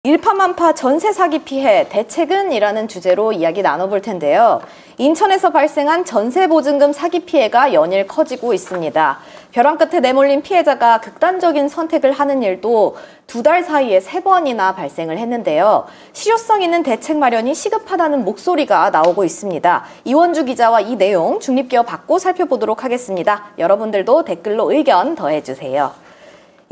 일파만파 전세 사기 피해 대책은? 이라는 주제로 이야기 나눠볼 텐데요. 인천에서 발생한 전세 보증금 사기 피해가 연일 커지고 있습니다. 벼랑 끝에 내몰린 피해자가 극단적인 선택을 하는 일도 2달 사이에 3번이나 발생을 했는데요. 실효성 있는 대책 마련이 시급하다는 목소리가 나오고 있습니다. 이원주 기자와 이 내용 중립기업 받고 살펴보도록 하겠습니다. 여러분들도 댓글로 의견 더해주세요.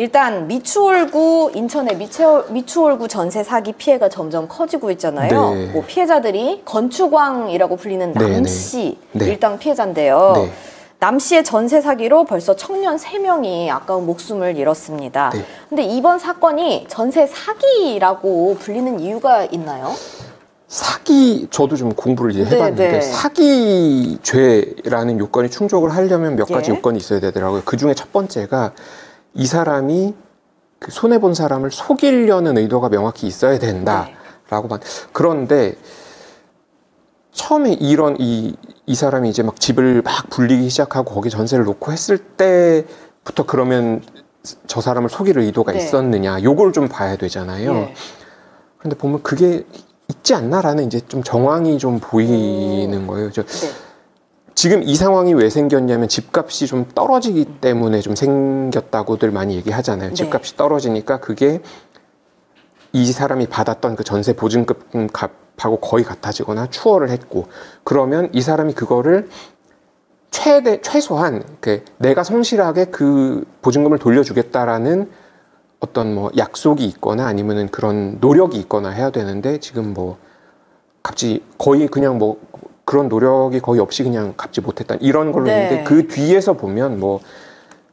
일단 인천의 미추홀구 전세 사기 피해가 점점 커지고 있잖아요. 네. 뭐 피해자들이 건축왕이라고 불리는 남씨 일당 피해자인데요. 네. 남씨의 전세 사기로 벌써 청년 3명이 아까운 목숨을 잃었습니다. 네. 근데 이번 사건이 전세 사기라고 불리는 이유가 있나요? 저도 좀 공부를 이제 해봤는데 사기죄라는 요건이 충족을 하려면 몇 가지 요건이 있어야 되더라고요. 그 중에 첫 번째가 이 사람이 그 손해본 사람을 속이려는 의도가 명확히 있어야 된다라고 그런데 처음에 이 사람이 이제 막 집을 막 불리기 시작하고 거기 전세를 놓고 했을 때부터 그러면 저 사람을 속일 의도가 있었느냐 요걸 좀 봐야 되잖아요. 그런데 보면 그게 있지 않나라는 이제 좀 정황이 좀 보이는 거예요. 지금 이 상황이 왜 생겼냐면 집값이 좀 떨어지기 때문에 좀 생겼다고들 많이 얘기하잖아요. 집값이 떨어지니까 그게 이 사람이 받았던 그 전세 보증금 값하고 거의 같아지거나 추월을 했고, 그러면 이 사람이 그거를 최소한 내가 성실하게 그 보증금을 돌려주겠다라는 어떤 뭐 약속이 있거나 아니면은 그런 노력이 있거나 해야 되는데, 지금 뭐 갚지 거의 그냥 뭐 그런 노력이 거의 없이 그냥 갚지 못했다 이런 걸로 있는데, 그 뒤에서 보면 뭐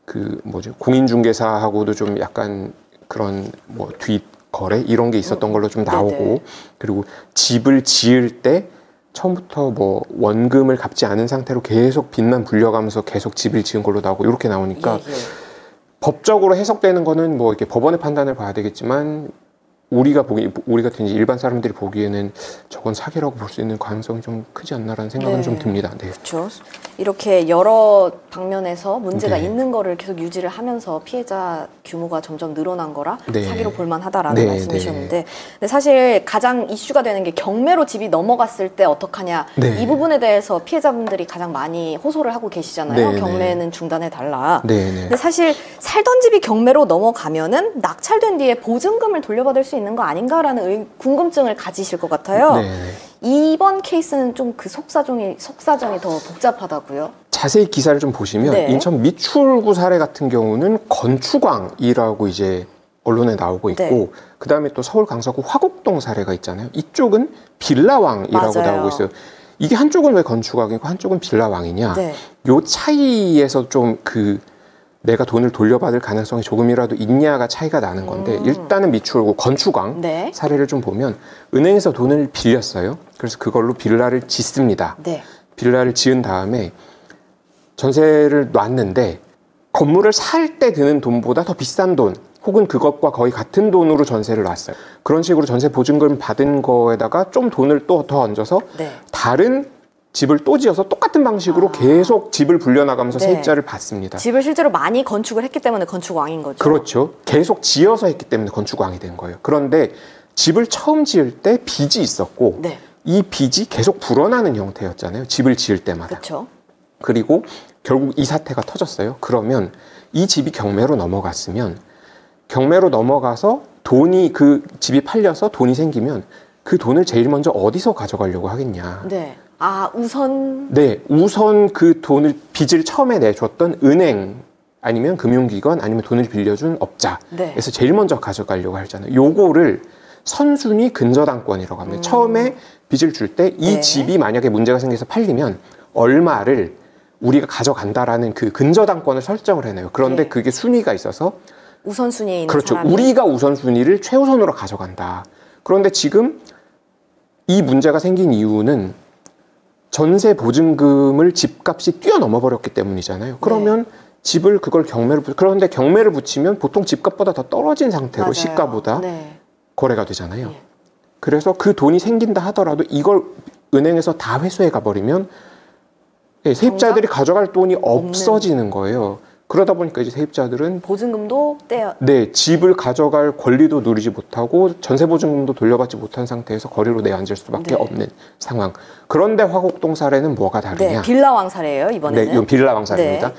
그 공인중개사하고도 좀 약간 그런 뭐 뒷거래 이런 게 있었던 걸로 좀 나오고, 그리고 집을 지을 때 처음부터 뭐 원금을 갚지 않은 상태로 계속 빚만 불려가면서 계속 집을 지은 걸로 나오고 이렇게 나오니까 법적으로 해석되는 거는 뭐 이렇게 법원의 판단을 봐야 되겠지만, 우리 같은 일반 사람들이 보기에는 저건 사기라고 볼 수 있는 가능성이 좀 크지 않나라는 생각은 좀 듭니다. 네. 그렇죠. 이렇게 여러 방면에서 문제가 있는 거를 계속 유지를 하면서 피해자 규모가 점점 늘어난 거라 사기로 볼만하다라는 말씀이셨는데, 근데 사실 가장 이슈가 되는 게 경매로 집이 넘어갔을 때 어떡하냐, 이 부분에 대해서 피해자분들이 가장 많이 호소를 하고 계시잖아요. 경매는 중단해달라. 근데 사실 살던 집이 경매로 넘어가면은 낙찰된 뒤에 보증금을 돌려받을 수 있는 거 아닌가라는 궁금증을 가지실 것 같아요. 이번 케이스는 좀 그 속사정이 더 복잡하다고요? 자세히 기사를 좀 보시면 인천 미추홀구 사례 같은 경우는 건축왕이라고 이제 언론에 나오고 있고, 그 다음에 또 서울 강서구 화곡동 사례가 있잖아요. 이쪽은 빌라왕이라고 나오고 있어요. 이게 한쪽은 왜 건축왕이고 한쪽은 빌라왕이냐? 요 차이에서 좀 내가 돈을 돌려받을 가능성이 조금이라도 있냐가 차이가 나는 건데, 일단은 미추홀구 건축왕 사례를 좀 보면 은행에서 돈을 빌렸어요. 그래서 그걸로 빌라를 짓습니다. 빌라를 지은 다음에 전세를 놨는데 건물을 살 때 드는 돈보다 더 비싼 돈 혹은 그것과 거의 같은 돈으로 전세를 놨어요. 그런 식으로 전세 보증금 받은 거에다가 좀 돈을 또 더 얹어서 다른 집을 또 지어서 똑같은 방식으로 계속 집을 불려나가면서 세입자를 받습니다. 집을 실제로 많이 건축을 했기 때문에 건축왕인 거죠? 그렇죠. 계속 지어서 했기 때문에 건축왕이 된 거예요. 그런데 집을 처음 지을 때 빚이 있었고 이 빚이 계속 불어나는 형태였잖아요. 집을 지을 때마다. 그리고 결국 이 사태가 터졌어요. 그러면 이 집이 경매로 넘어갔으면, 경매로 넘어가서 그 집이 팔려서 돈이 생기면 그 돈을 제일 먼저 어디서 가져가려고 하겠냐. 우선 그 빚을 처음에 내줬던 은행 아니면 금융기관 아니면 돈을 빌려준 업자에서 제일 먼저 가져가려고 하잖아요. 요거를 선순위 근저당권이라고 합니다. 처음에 빚을 줄 때 이 집이 만약에 문제가 생겨서 팔리면 얼마를 우리가 가져간다라는 그 근저당권을 설정을 해놔요. 그런데 그게 순위가 있어서 우선순위에 있는 사람이, 우리가 우선순위를 최우선으로 가져간다. 그런데 지금 이 문제가 생긴 이유는 전세 보증금을 집값이 뛰어넘어 버렸기 때문이잖아요. 그러면 그런데 경매를 붙이면 보통 집값보다 더 떨어진 상태로 시가보다 거래가 되잖아요. 그래서 그 돈이 생긴다 하더라도 이걸 은행에서 다 회수해 가버리면 세입자들이 가져갈 돈이 없어지는 거예요. 그러다 보니까 이제 세입자들은 보증금도 떼어. 네, 집을 가져갈 권리도 누리지 못하고 전세 보증금도 돌려받지 못한 상태에서 거리로 내앉을 수밖에 네. 없는 상황. 그런데 화곡동 사례는 뭐가 다르냐? 네, 빌라왕 사례예요, 이번에는. 네, 이건 빌라왕 사례입니다. 네.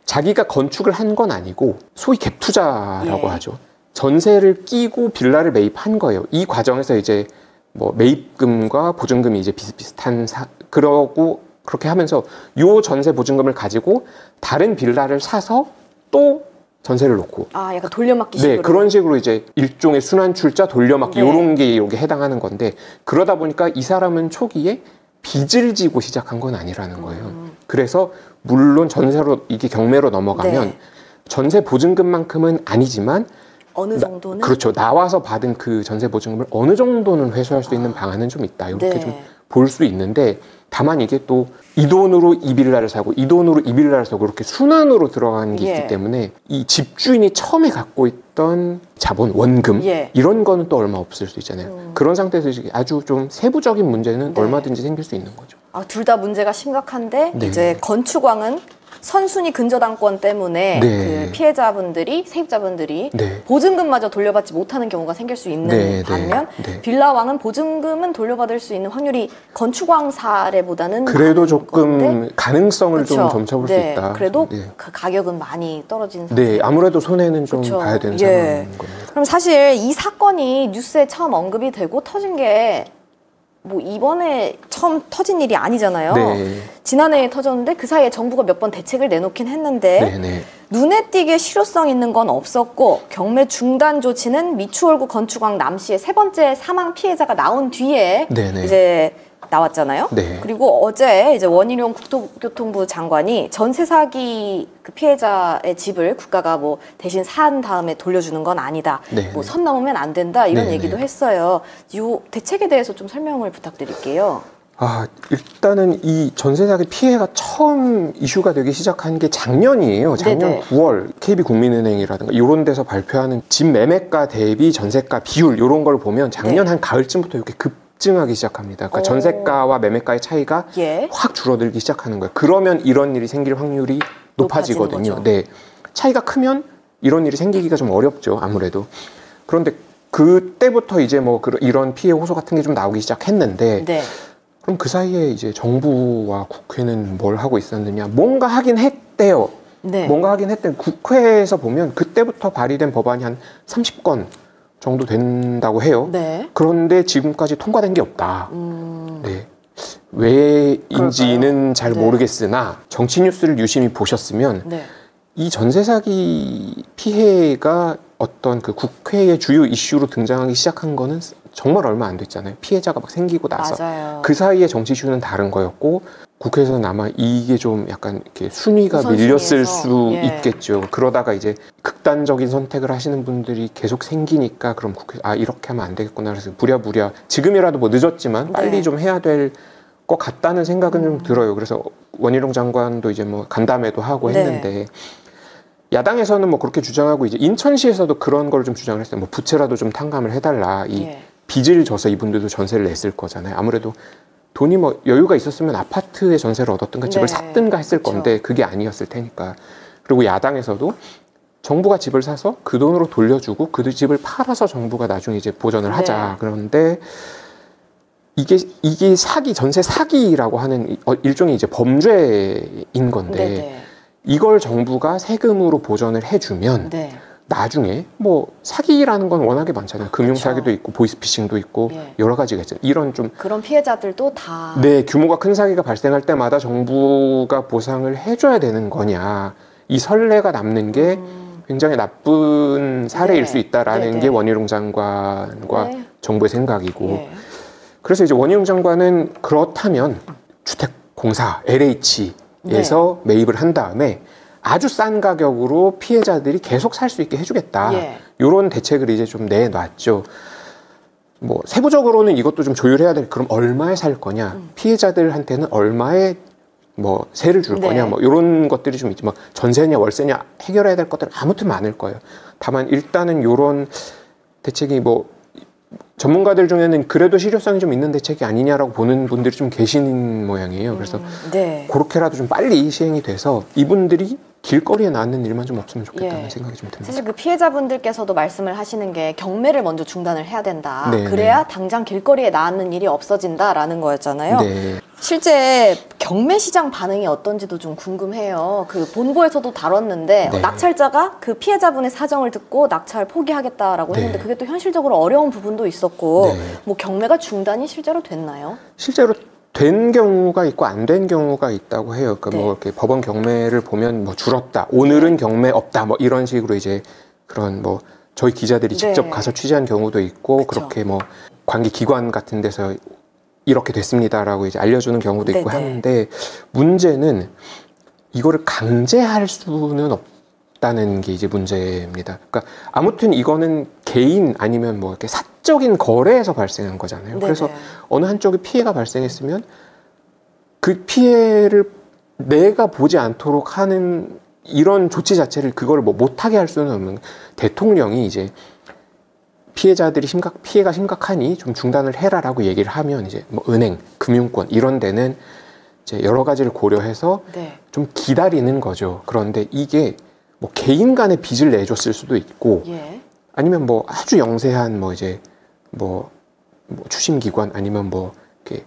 자기가 건축을 한 건 아니고 소위 갭 투자라고 예. 하죠. 전세를 끼고 빌라를 매입한 거예요. 이 과정에서 이제 뭐 매입금과 보증금이 이제 비슷비슷한 그러고 그렇게 하면서 요 전세 보증금을 가지고 다른 빌라를 사서 또 전세를 놓고 아, 약간 돌려막기 식으로. 네, 그런 식으로 이제 일종의 순환 출자 돌려막기 네. 요런 게 여기 해당하는 건데 그러다 보니까 이 사람은 초기에 빚을 지고 시작한 건 아니라는 거예요. 그래서 물론 전세로 이게 경매로 넘어가면 네. 전세 보증금만큼은 아니지만 어느 정도는 그렇죠. 나와서 받은 그 전세 보증금을 어느 정도는 회수할 수 있는 방안은 좀 있다. 이렇게 네. 좀 볼 수 있는데 다만 이게 또 이 돈으로 이 빌라를 사고 이 돈으로 이 빌라를 사고 이렇게 순환으로 들어가는 게 예. 있기 때문에 이 집주인이 처음에 갖고 있던 자본, 원금 예. 이런 거는 또 얼마 없을 수 있잖아요. 그런 상태에서 이제 아주 좀 세부적인 문제는 네. 얼마든지 생길 수 있는 거죠. 아, 둘 다 문제가 심각한데 네. 이제 건축왕은 선순위 근저당권 때문에 네. 그 피해자분들이 세입자분들이 네. 보증금마저 돌려받지 못하는 경우가 생길 수 있는 네, 반면 네. 빌라왕은 보증금은 돌려받을 수 있는 확률이 건축왕 사례보다는 그래도 많은 조금 건데, 가능성을 그쵸? 좀 점쳐볼 수 네, 있다. 그래도 네. 그 가격은 많이 떨어진 상태. 네, 아무래도 손해는 좀 그쵸. 봐야 되는 예. 상황인 겁니다. 그럼 사실 이 사건이 뉴스에 처음 언급이 되고 터진 게 뭐 이번에 처음 터진 일이 아니잖아요. 네. 지난해에 터졌는데 그 사이에 정부가 몇 번 대책을 내놓긴 했는데 네, 네. 눈에 띄게 실효성 있는 건 없었고 경매 중단 조치는 미추홀구 건축왕 남 씨의 세 번째 사망 피해자가 나온 뒤에 네네. 이제 나왔잖아요. 네. 그리고 어제 이제 원희룡 국토교통부 장관이 전세 사기 그 피해자의 집을 국가가 뭐 대신 산 다음에 돌려주는 건 아니다. 네. 뭐 선 넘으면 안 된다 이런 네네. 얘기도 했어요. 이 대책에 대해서 좀 설명을 부탁드릴게요. 아, 일단은 이 전세 사기 피해가 처음 이슈가 되기 시작한 게 작년이에요. 작년 네네. 9월 KB국민은행이라든가 이런 데서 발표하는 집 매매가 대비 전세가 비율 이런 걸 보면 작년 네. 한 가을쯤부터 이렇게 급증하기 시작합니다. 그러니까 오. 전세가와 매매가의 차이가 예. 확 줄어들기 시작하는 거예요. 그러면 이런 일이 생길 확률이 높아지는 높아지거든요. 거죠. 네. 차이가 크면 이런 일이 생기기가 좀 어렵죠. 아무래도. 그런데 그때부터 이제 뭐 이런 피해 호소 같은 게 좀 나오기 시작했는데 네. 그럼 그 사이에 이제 정부와 국회는 뭘 하고 있었느냐? 뭔가 하긴 했대요. 네. 뭔가 하긴 했대요. 국회에서 보면 그때부터 발의된 법안이 한 30건 정도 된다고 해요. 네. 그런데 지금까지 통과된 게 없다. 네. 왜인지는 그럴까요? 잘 네. 모르겠으나 정치 뉴스를 유심히 보셨으면 네. 이 전세 사기 피해가 어떤 그 국회의 주요 이슈로 등장하기 시작한 거는 정말 얼마 안 됐잖아요. 피해자가 막 생기고 나서. 맞아요. 그 사이에 정치 이슈는 다른 거였고 국회에서는 아마 이게 좀 약간 이렇게 순위가 우선순위에서, 밀렸을 수 예. 있겠죠. 그러다가 이제 극단적인 선택을 하시는 분들이 계속 생기니까 그럼 국회 이렇게 하면 안 되겠구나. 그래서 부랴부랴 지금이라도 뭐 늦었지만 빨리 네. 좀 해야 될 것 같다는 생각은 좀 들어요. 그래서 원희룡 장관도 이제 뭐 간담회도 하고 네. 했는데 야당에서는 뭐 그렇게 주장하고 이제 인천시에서도 그런 걸 좀 주장을 했어요. 뭐 부채라도 좀 탕감을 해달라. 이 예. 빚을 져서 이분들도 전세를 냈을 거잖아요. 아무래도 돈이 뭐 여유가 있었으면 아파트에 전세를 얻었든가 집을 네. 샀든가 했을 그쵸. 건데 그게 아니었을 테니까. 그리고 야당에서도 정부가 집을 사서 그 돈으로 돌려주고 그 집을 팔아서 정부가 나중에 이제 보전을 하자. 네. 그런데 이게 사기, 전세 사기라고 하는 일종의 이제 범죄인 건데 네네. 이걸 정부가 세금으로 보전을 해주면 네. 나중에 뭐 사기라는 건 워낙에 많잖아요. 금융 그쵸. 사기도 있고 보이스피싱도 있고 예. 여러 가지가 있잖아요. 이런 좀 그런 피해자들도 다 네, 규모가 큰 사기가 발생할 때마다 정부가 보상을 해줘야 되는 거냐. 이 선례가 남는 게 굉장히 나쁜 사례일 네. 수 있다라는 네, 게 네. 원희룡 장관과 네. 정부의 생각이고 예. 그래서 이제 원희룡 장관은 그렇다면 주택공사 LH에서 매입을 한 다음에 아주 싼 가격으로 피해자들이 계속 살 수 있게 해주겠다. 예. 이런 대책을 이제 좀 내놨죠. 뭐 세부적으로는 이것도 좀 조율해야 될. 그럼 얼마에 살 거냐? 피해자들한테는 얼마에 뭐 세를 줄 네. 거냐? 뭐 이런 것들이 좀 있지. 뭐 전세냐 월세냐 해결해야 될 것들은 아무튼 많을 거예요. 다만 일단은 이런 대책이 뭐 전문가들 중에는 그래도 실효성이 좀 있는 대책이 아니냐라고 보는 분들이 좀 계시는 모양이에요. 그래서 네. 그렇게라도 좀 빨리 시행이 돼서 이분들이 길거리에 낳는 일만 좀 없으면 좋겠다는 예. 생각이 좀 듭니다. 사실 그 피해자분들께서도 말씀을 하시는 게 경매를 먼저 중단을 해야 된다. 네, 그래야 당장 길거리에 낳는 일이 없어진다라는 거였잖아요. 네. 실제 경매 시장 반응이 어떤지도 좀 궁금해요. 그 본부에서도 다뤘는데 네. 낙찰자가 그 피해자분의 사정을 듣고 낙찰 포기하겠다라고 네. 했는데 그게 또 현실적으로 어려운 부분도 있었고 네. 뭐 경매가 중단이 실제로 됐나요? 실제로 된 경우가 있고 안 된 경우가 있다고 해요. 그러니까 네. 뭐 이렇게 법원 경매를 보면 뭐 줄었다, 오늘은 경매 없다, 뭐 이런 식으로 이제 그런 뭐 저희 기자들이 직접 네. 가서 취재한 경우도 있고 그쵸. 그렇게 뭐 관계 기관 같은 데서 이렇게 됐습니다라고 이제 알려주는 경우도 있고 네네. 하는데 문제는 이거를 강제할 수는 없다는 게 이제 문제입니다. 그러니까 아무튼 이거는 개인 아니면 뭐 이렇게 사적인 거래에서 발생한 거잖아요. 네네. 그래서 어느 한쪽에 피해가 발생했으면 그 피해를 내가 보지 않도록 하는 이런 조치 자체를 그거를 뭐 못하게 할 수는 없는 대통령이 이제 피해자들이 피해가 심각하니 좀 중단을 해라라고 얘기를 하면 이제 뭐 은행, 금융권 이런 데는 이제 여러 가지를 고려해서 네. 좀 기다리는 거죠. 그런데 이게 뭐 개인 간의 빚을 내줬을 수도 있고 예. 아니면 뭐 아주 영세한 뭐 이제 뭐 추심기관 아니면 뭐 이렇게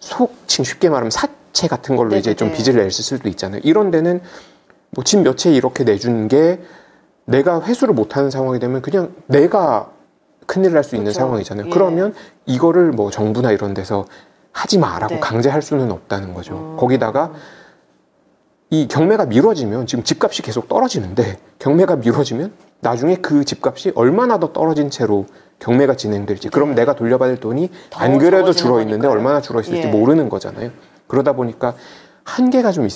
속칭 쉽게 말하면 사채 같은 걸로 이제 좀 네네네. 빚을 낼 수도 있잖아요. 이런 데는 뭐 집 몇 채 이렇게 내준 게 내가 회수를 못하는 상황이 되면 그냥 내가 큰일 날 수 있는 그렇죠. 상황이잖아요. 예. 그러면 이거를 뭐 정부나 이런 데서 하지 마라고 네. 강제할 수는 없다는 거죠. 거기다가 이 경매가 미뤄지면 지금 집값이 계속 떨어지는데 경매가 미뤄지면 나중에 그 집값이 얼마나 더 떨어진 채로 경매가 진행될지 그럼 내가 돌려받을 돈이 안 그래도 줄어 있는데 얼마나 줄어 있을지 예. 모르는 거잖아요. 그러다 보니까 한계가 좀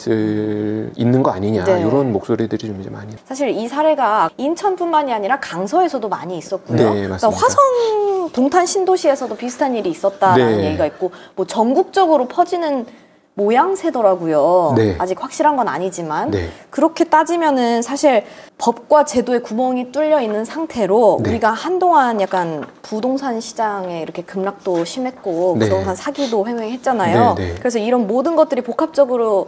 있는 거 아니냐 네. 이런 목소리들이 좀 이제 많이. 사실 이 사례가 인천뿐만이 아니라 강서에서도 많이 있었고요. 네, 맞습니다. 그러니까 화성 동탄 신도시에서도 비슷한 일이 있었다라는 네. 얘기가 있고 뭐 전국적으로 퍼지는 모양새더라고요. 네. 아직 확실한 건 아니지만 네. 그렇게 따지면은 사실 법과 제도에 구멍이 뚫려 있는 상태로 네. 우리가 한동안 약간 부동산 시장에 이렇게 급락도 심했고 네. 부동산 사기도 횡행했잖아요. 네, 네. 그래서 이런 모든 것들이 복합적으로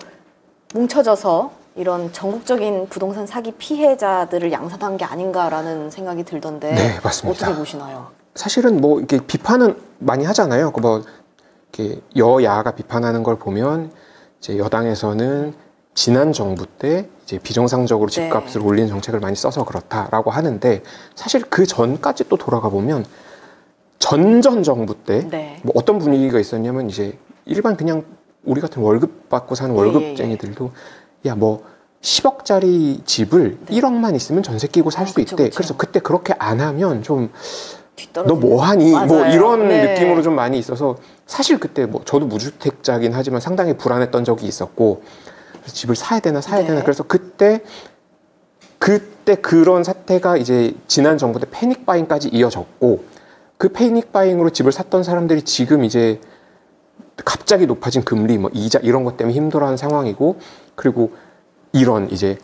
뭉쳐져서 이런 전국적인 부동산 사기 피해자들을 양산한 게 아닌가라는 생각이 들던데 네, 맞습니다. 어떻게 보시나요? 사실은 뭐 이렇게 비판은 많이 하잖아요. 그 뭐 이렇게 여야가 비판하는 걸 보면 이제 여당에서는 지난 정부 때 이제 비정상적으로 집값을 올리는 정책을 많이 써서 그렇다라고 하는데 사실 그 전까지 또 돌아가 보면 전전 정부 때 뭐 어떤 분위기가 있었냐면 이제 일반 그냥 우리 같은 월급 받고 사는 월급쟁이들도 야 뭐 10억짜리 집을 1억만 있으면 전세 끼고 살 수 있대. 그쵸. 그래서 그때 그렇게 안 하면 좀 너 뒤떨어지는. 뭐하니? 뭐 맞아요. 이런 네. 느낌으로 좀 많이 있어서 사실 그때 뭐 저도 무주택자긴 하지만 상당히 불안했던 적이 있었고 그래서 집을 사야 되나 그래서 그때 그런 사태가 이제 지난 정부 때 패닉 바잉까지 이어졌고 그 패닉 바잉으로 집을 샀던 사람들이 지금 이제 갑자기 높아진 금리 뭐 이자 이런 것 때문에 힘들어하는 상황이고 그리고 이런 이제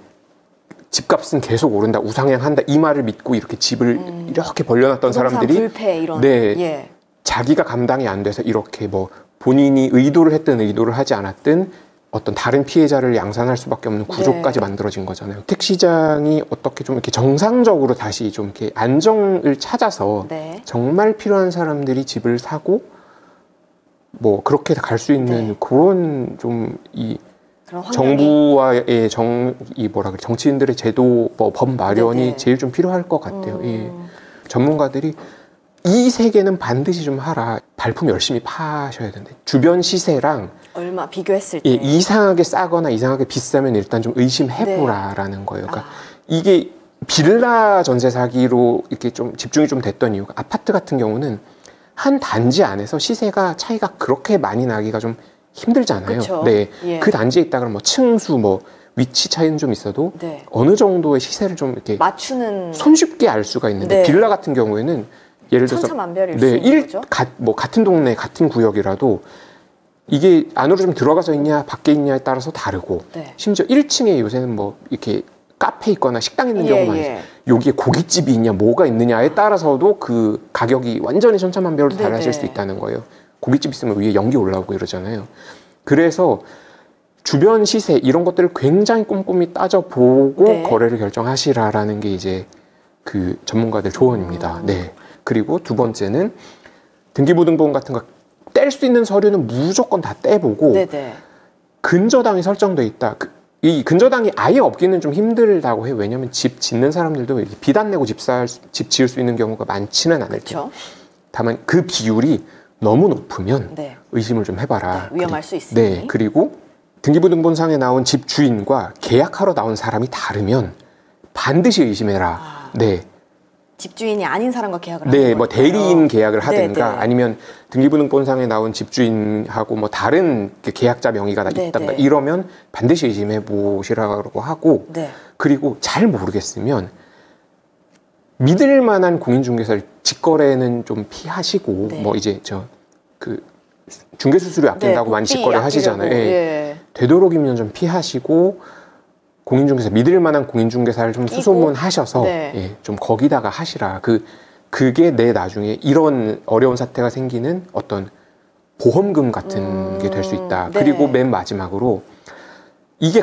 집값은 계속 오른다, 우상향한다 이 말을 믿고 이렇게 집을 이렇게 벌려놨던 사람들이 불패 이런. 네, 예. 자기가 감당이 안 돼서 이렇게 뭐 본인이 의도를 했든 의도를 하지 않았든 어떤 다른 피해자를 양산할 수밖에 없는 구조까지 만들어진 거잖아요. 택시장이 어떻게 좀 이렇게 정상적으로 다시 좀 이렇게 안정을 찾아서 정말 필요한 사람들이 집을 사고 뭐 그렇게 갈 수 있는 그런 좀 이 정부와의 이 뭐라 그래 정치인들의 제도 뭐 법 마련이 제일 좀 필요할 것 같아요. 예. 전문가들이 이 세계는 반드시 좀 하라. 발품 열심히 파셔야 된다. 주변 시세랑 얼마 비교했을 때 이상하게 싸거나 이상하게 비싸면 일단 좀 의심해보라라는 거예요. 그러니까 이게 빌라 전세 사기로 이렇게 좀 집중이 좀 됐던 이유가 아파트 같은 경우는 한 단지 안에서 시세가 차이가 그렇게 많이 나기가 좀 힘들잖아요. 그쵸? 네, 예. 그 단지에 있다 그러면 뭐 층수 뭐 위치 차이는 좀 있어도 어느 정도의 시세를 좀 이렇게 맞추는 손쉽게 알 수가 있는데 빌라 같은 경우에는 예를 들어서 천차만별일 수 있는 거죠. 뭐 같은 동네 같은 구역이라도 이게 안으로 좀 들어가서 있냐 밖에 있냐에 따라서 다르고 심지어 1층에 요새는 뭐 이렇게 카페 있거나 식당 있는 경우가 많아요. 여기에 고깃집이 있냐 뭐가 있느냐에 따라서도 그 가격이 완전히 천차만별로 달라질 수 있다는 거예요. 고깃집 있으면 위에 연기 올라오고 이러잖아요. 그래서 주변 시세 이런 것들을 굉장히 꼼꼼히 따져보고 네. 거래를 결정하시라라는 게 이제 그 전문가들 조언입니다. 네. 그리고 두 번째는 등기부등본 같은 거 뗄 수 있는 서류는 무조건 다 떼보고 네네. 근저당이 설정돼 있다. 이 근저당이 아예 없기는 좀 힘들다고 해요. 왜냐하면 집 짓는 사람들도 빚 안 내고 집 지을 수 있는 경우가 많지는 않을 테고. 다만 그 비율이 너무 높으면 네. 의심을 좀 해봐라. 네, 위험할 수 있으니. 네. 그리고 등기부등본상에 나온 집 주인과 계약하러 나온 사람이 다르면 반드시 의심해라. 아. 네. 집주인이 아닌 사람과 계약을 네, 하는 뭐 거니까요. 대리인 계약을 하든가 네네. 아니면 등기부등본상에 나온 집주인하고 뭐 다른 계약자 명의가 네네. 있다든가 이러면 반드시 의심해 보시라고 하고 네. 그리고 잘 모르겠으면 믿을 만한 공인중개사를 직거래는 좀 피하시고 네. 뭐 이제 그 중개 수수료 아낀다고 많이 국비 직거래 하시잖아요. 아끼려고. 예. 예. 되도록이면 좀 피하시고 공인중개사 믿을 만한 공인중개사를 좀 끼고? 수소문하셔서 네. 예, 좀 거기다가 하시라. 그게 내 나중에 이런 어려운 사태가 생기는 어떤 보험금 같은 게 될 수 있다. 네. 그리고 맨 마지막으로 이게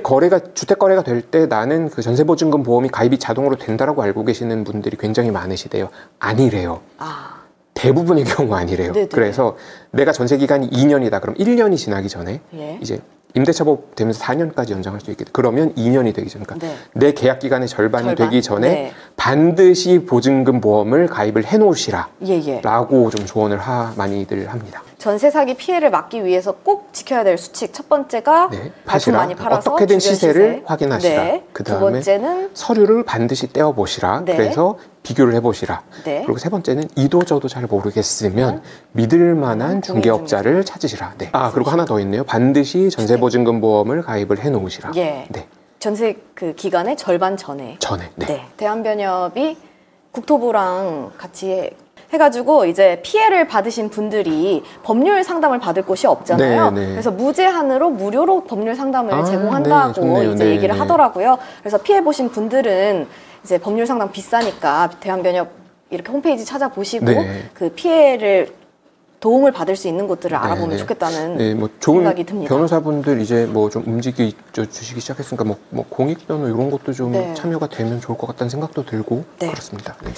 주택 거래가 될 때 나는 그 전세보증금 보험이 가입이 자동으로 된다라고 알고 계시는 분들이 굉장히 많으시대요. 아니래요. 아. 대부분의 경우 아니래요. 네네. 그래서 내가 전세 기간이 2년이다. 그럼 1년이 지나기 전에 예. 이제 임대차법 되면서 4년까지 연장할 수 있겠다. 그러면 2년이 되기 전, 그러니까 네. 내 계약 기간의 절반이 되기 전에 네. 반드시 보증금 보험을 가입을 해놓으시라라고 예. 좀 조언을 많이들 합니다. 전세 사기 피해를 막기 위해서 꼭 지켜야 될 수칙 첫 번째가 네, 발품 하시라. 많이 팔아서 어떻게든 주변 시세를 시세. 확인하시라. 네. 그 두 다음에 번째는 서류를 반드시 떼어보시라. 네. 그래서 비교를 해보시라. 네. 그리고 세 번째는 이도저도 잘 모르겠으면 믿을 만한 중개업자를 찾으시라. 네. 아 그리고 하나 더 있네요. 반드시 전세보증금 보험을 가입을 해놓으시라. 예. 네. 전세 그 기간의 절반 전에. 전에. 네. 네. 대한변협이 국토부랑 같이 해가지고 이제 피해를 받으신 분들이 법률 상담을 받을 곳이 없잖아요. 네, 네. 그래서 무제한으로 무료로 법률 상담을 아, 제공한다고 네, 좋네요. 이제 네, 얘기를 네. 하더라고요. 그래서 피해 보신 분들은 이제 법률 상담 비싸니까 대한변협 이렇게 홈페이지 찾아보시고 네. 그 피해를 도움을 받을 수 있는 곳들을 네, 알아보면 네. 좋겠다는 네, 뭐 좋은 생각이 듭니다. 변호사분들 이제 뭐 좀 주시기 시작했으니까 뭐 공익 변호 이런 것도 좀 네. 참여가 되면 좋을 것 같다는 생각도 들고 네. 그렇습니다. 네.